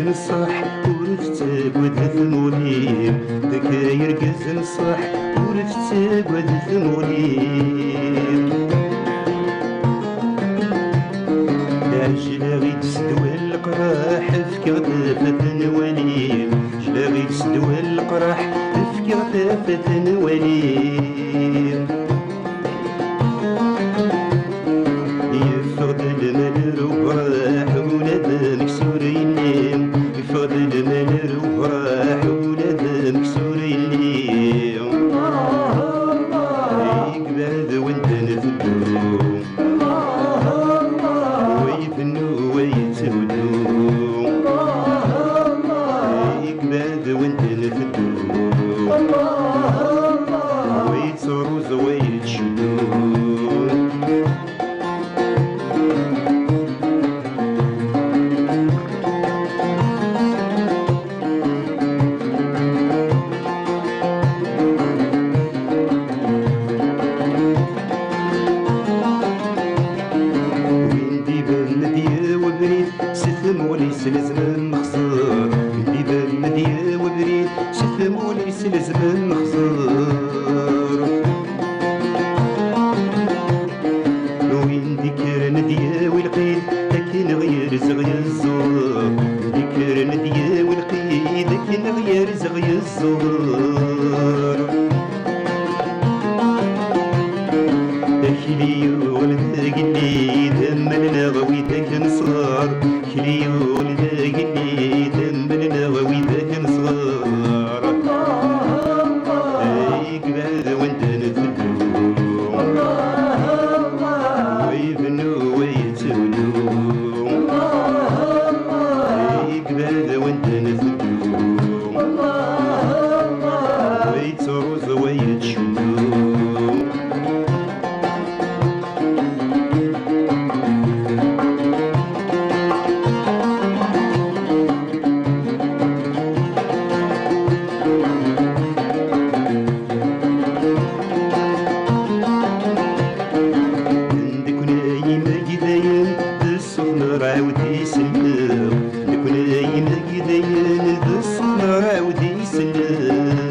نصح ورفتقود ثموليم دكاير قز نصح ورفتقود ثموليم جلاغي تسدوى القراح فكرة نواليم جلاغي تسدوى القراح فكرة نواليم يفقد المال وراح ولاد مكسورين يفقد المال وراح ولاد مكسورين يقبل وانت نفدو ويفنو ويتهدو يقبل وانت نفدو ويتروز ويتشدو وليس لازم نخسر اللي بان مديا وبريد شفم وليس لازم نخسر وين ذكر نديا والقيد لكن غير زغيا الزور ذكر نديا والقيد لكن غير زغيا الزور كليو ولد قلي دمنا غويتك نصغر كليو ولد قلي دمنا غويتك نصغر يقبل وانت نفدو ويبنو ويتولو يقبل وانت نفدو ويتروز ويتشدو عاودي يسلم نكون ايما كداين بالصبر عاودي يسلم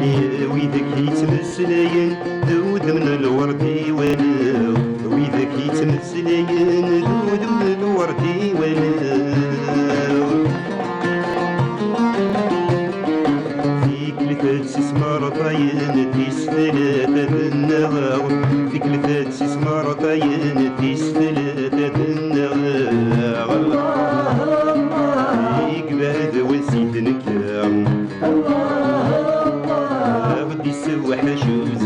يا ويدك يتمسلاين دود من الورد يولو ويدك يتمسلاين دود من الورد يولو فيك لثلاث سمار طاين تيس ثلاثة النغاو فيك لثلاث سمار طاين تيس ثلاثة النغاو يقبل وسيد نكام غدي سوى حشوز